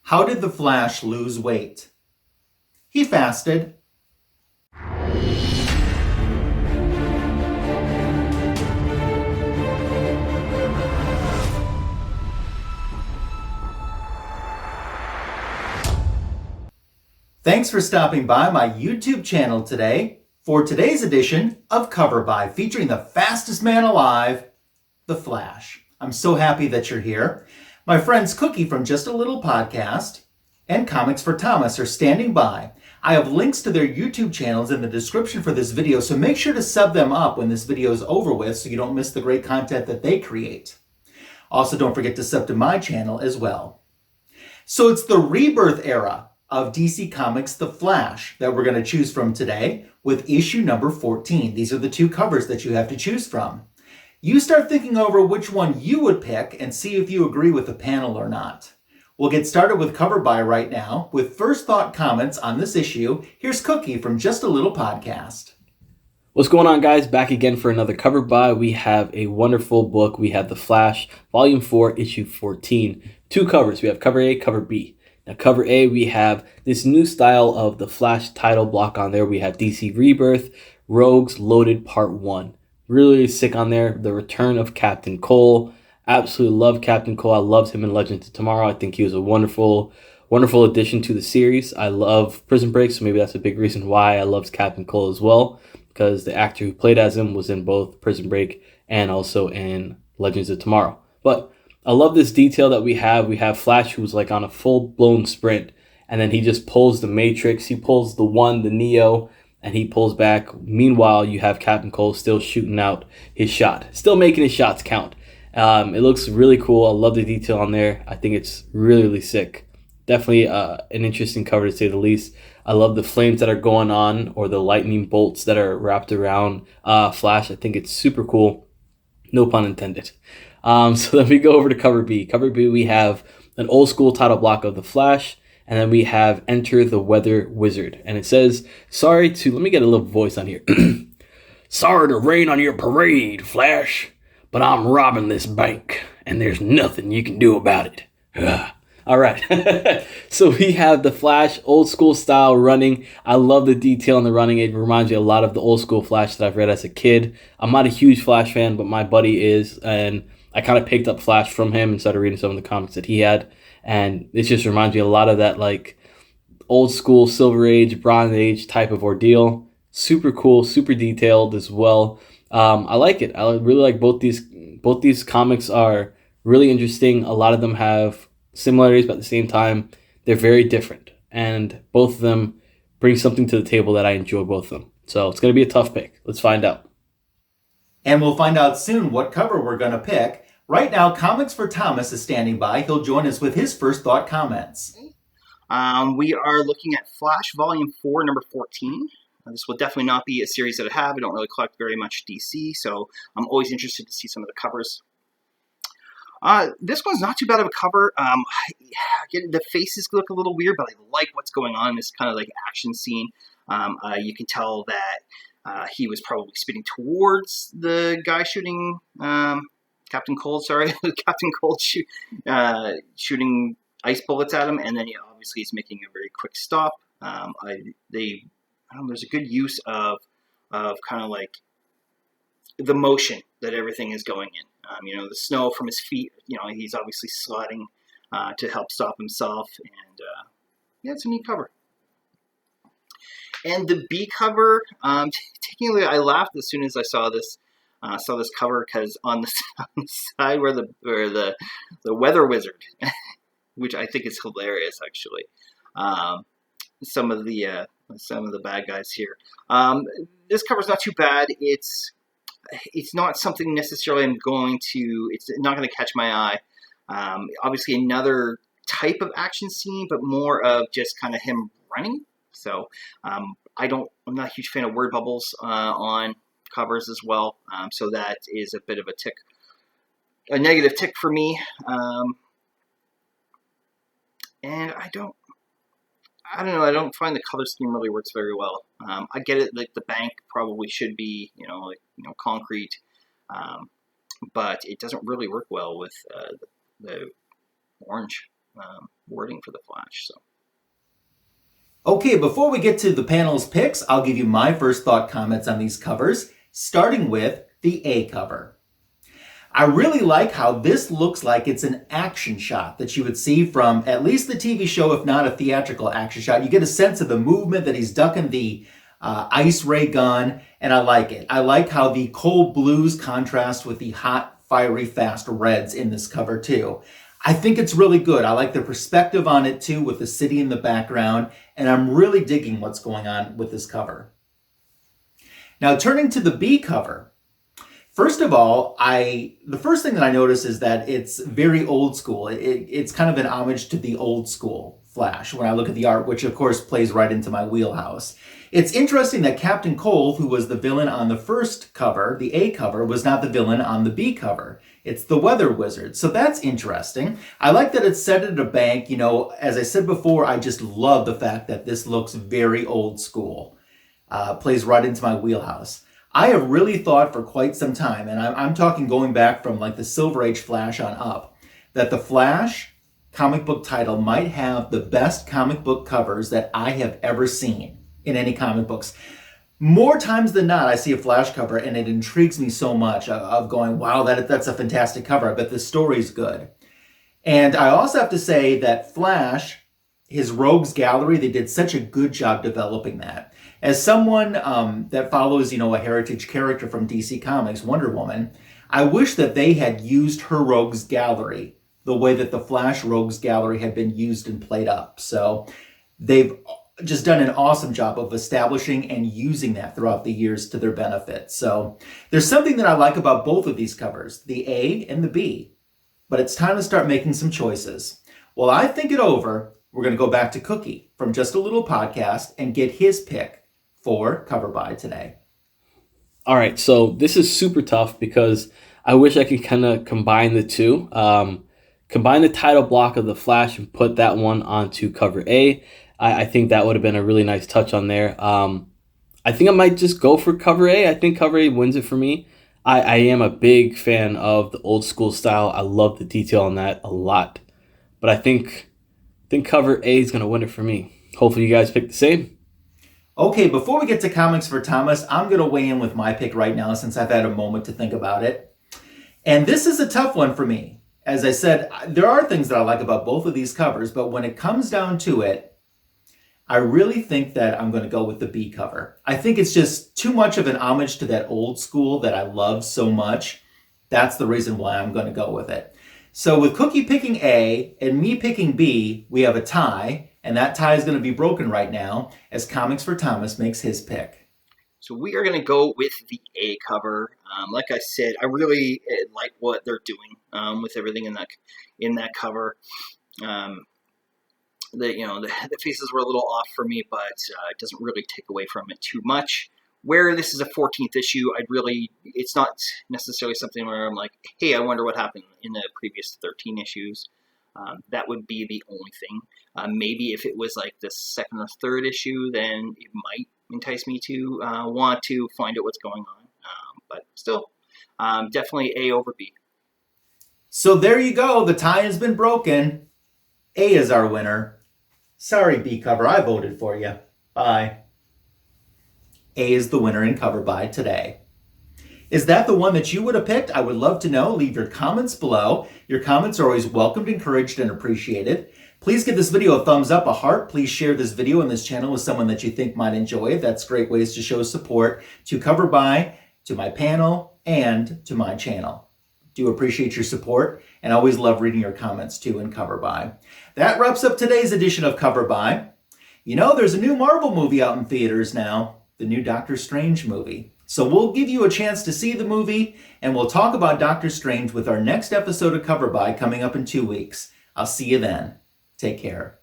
How did the Flash lose weight? He fasted. Thanks for stopping by my YouTube channel today for today's edition of Cover By, featuring the fastest man alive, the Flash. I'm so happy that you're here. My friends Cookie from Just a Little Podcast and Comics for Thomas are standing by. I have links to their YouTube channels in the description for this video, so make sure to sub them up when this video is over with so you don't miss the great content that they create. Also, don't forget to sub to my channel as well. So it's the Rebirth era of DC Comics' The Flash that we're going to choose from today with issue number 14. These are the two covers that you have to choose from. You start thinking over which one you would pick and see if you agree with the panel or not. We'll get started with Cover By right now with first thought comments on this issue. Here's Cookie from Just a Little Podcast. What's going on, guys? Back again for another Cover By. We have a wonderful book. We have The Flash, Volume 4, Issue 14. Two covers. We have Cover A, Cover B. Now, Cover A, we have this new style of The Flash title block on there. We have DC Rebirth, Rogues Loaded Part 1. Really sick on there. The return of Captain Cole. Absolutely love Captain Cole. I loved him in Legends of Tomorrow. I think he was a wonderful addition to the series. I love Prison Break, so maybe that's a big reason why I loved Captain Cole as well, because the actor who played as him was in both Prison Break and also in Legends of Tomorrow. But I love this detail that we have. We have Flash, who's like on a full-blown sprint, and then he just pulls the Matrix. He pulls the Neo, and he pulls back. Meanwhile, you have Captain Cole still shooting out his shot, still making his shots count. It looks really cool. I love the detail on there. I think it's really, really sick. Definitely an interesting cover, to say the least. I love the flames that are going on, or the lightning bolts that are wrapped around Flash. I think it's super cool. No pun intended. So then we go over to Cover B. Cover B, we have an old school title block of The Flash. And then we have Enter the Weather Wizard. And it says, let me get a little voice on here. Sorry to rain on your parade, Flash, but I'm robbing this bank, and there's nothing you can do about it. All right. So we have the Flash, old school style running. I love the detail in the running. It reminds me a lot of the old school Flash that I've read as a kid. I'm not a huge Flash fan, but my buddy is, and I kind of picked up Flash from him and started reading some of the comics that he had. And it just reminds me a lot of that like old school Silver Age, Bronze Age type of ordeal. Super cool, super detailed as well. I like it. I really like both these comics are really interesting. A lot of them have similarities, but at the same time, they're very different. And both of them bring something to the table that I enjoy, both of them. So it's going to be a tough pick. Let's find out. And we'll find out soon what cover we're going to pick. Right now, Comics for Thomas is standing by. He'll join us with his first thought comments. We are looking at Flash Volume 4, number 14. This will definitely not be a series that I have. I don't really collect very much DC, so I'm always interested to see some of the covers. This one's not too bad of a cover. Again, the faces look a little weird, but I like what's going on in this kind of like action scene. You can tell that he was probably speeding towards the guy shooting... Captain Cold, Captain Cold shooting ice bullets at him, and then obviously he's making a very quick stop. There's a good use of kind of like the motion that everything is going in. The snow from his feet. He's obviously sliding to help stop himself, and it's a neat cover. And the B cover, technically, I laughed as soon as I saw this. Cover because on the side where the weather wizard, which I think is hilarious actually, some of the bad guys here. This cover's not too bad. It's not something necessarily it's not going to catch my eye. Obviously another type of action scene, but more of just kind of him running. So I'm not a huge fan of word bubbles on covers as well, so that is a bit of a negative tick for me. And I don't know. I don't find the color scheme really works very well. I get it, like the bank probably should be, concrete, but it doesn't really work well with the orange wording for the Flash. So. Okay, before we get to the panel's picks, I'll give you my first thought comments on these covers, starting with the A cover. I really like how this looks like it's an action shot that you would see from at least the TV show, if not a theatrical action shot. You get a sense of the movement that he's ducking the ice ray gun, and I like it. I like how the cold blues contrast with the hot, fiery, fast reds in this cover too. I think it's really good. I like the perspective on it too, with the city in the background, and I'm really digging what's going on with this cover. Now, turning to the B cover. First of all, the first thing that I notice is that it's very old school. It's kind of an homage to the old school Flash when I look at the art, which of course plays right into my wheelhouse. It's interesting that Captain Cold, who was the villain on the first cover, the A cover, was not the villain on the B cover. It's the Weather Wizard. So that's interesting. I like that it's set at a bank. As I said before, I just love the fact that this looks very old school. Plays right into my wheelhouse. I have really thought for quite some time, and I'm talking going back from like the Silver Age Flash on up, that the Flash comic book title might have the best comic book covers that I have ever seen in any comic books. More times than not, I see a Flash cover and it intrigues me so much of going, wow, that's a fantastic cover. I bet the story's good. And I also have to say that Flash, his Rogues Gallery, they did such a good job developing that. As someone that follows, a heritage character from DC Comics, Wonder Woman, I wish that they had used her Rogues Gallery the way that the Flash Rogues Gallery had been used and played up. So they've just done an awesome job of establishing and using that throughout the years to their benefit. So there's something that I like about both of these covers, the A and the B, but it's time to start making some choices. While I think it over, we're going to go back to Cookie from Just a Little Podcast and get his pick for Cover By today. All right, so this is super tough because I wish I could kind of combine the two. Combine the title block of the Flash and put that one onto cover A. I think that would have been a really nice touch on there. I think I might just go for cover A. I think cover A wins it for me. I am a big fan of the old school style. I love the detail on that a lot. But I think cover A is going to win it for me. Hopefully you guys pick the same. Okay, before we get to Comics for Thomas, I'm going to weigh in with my pick right now since I've had a moment to think about it. And this is a tough one for me. As I said, there are things that I like about both of these covers, but when it comes down to it, I really think that I'm going to go with the B cover. I think it's just too much of an homage to that old school that I love so much. That's the reason why I'm going to go with it. So with Cookie picking A and me picking B, we have a tie, and that tie is going to be broken right now as Comics for Thomas makes his pick. So we are going to go with the A cover. Like I said, I really like what they're doing with everything in that cover. The faces were a little off for me, but it doesn't really take away from it too much. Where this is a 14th issue, it's not necessarily something where I'm like, hey, I wonder what happened in the previous 13 issues. That would be the only thing. Maybe if it was like the second or third issue, then it might entice me to want to find out what's going on. But still, definitely A over B. So there you go. The tie has been broken. A is our winner. Sorry, B cover. I voted for you. Bye. A is the winner in Cover By today. Is that the one that you would have picked? I would love to know. Leave your comments below. Your comments are always welcomed, encouraged, and appreciated. Please give this video a thumbs up, a heart. Please share this video and this channel with someone that you think might enjoy it. That's great ways to show support to Cover By, to my panel, and to my channel. Do appreciate your support, and always love reading your comments too in Cover By. That wraps up today's edition of Cover By. There's a new Marvel movie out in theaters now, the new Doctor Strange movie. So we'll give you a chance to see the movie, and we'll talk about Doctor Strange with our next episode of Cover By coming up in 2 weeks. I'll see you then. Take care.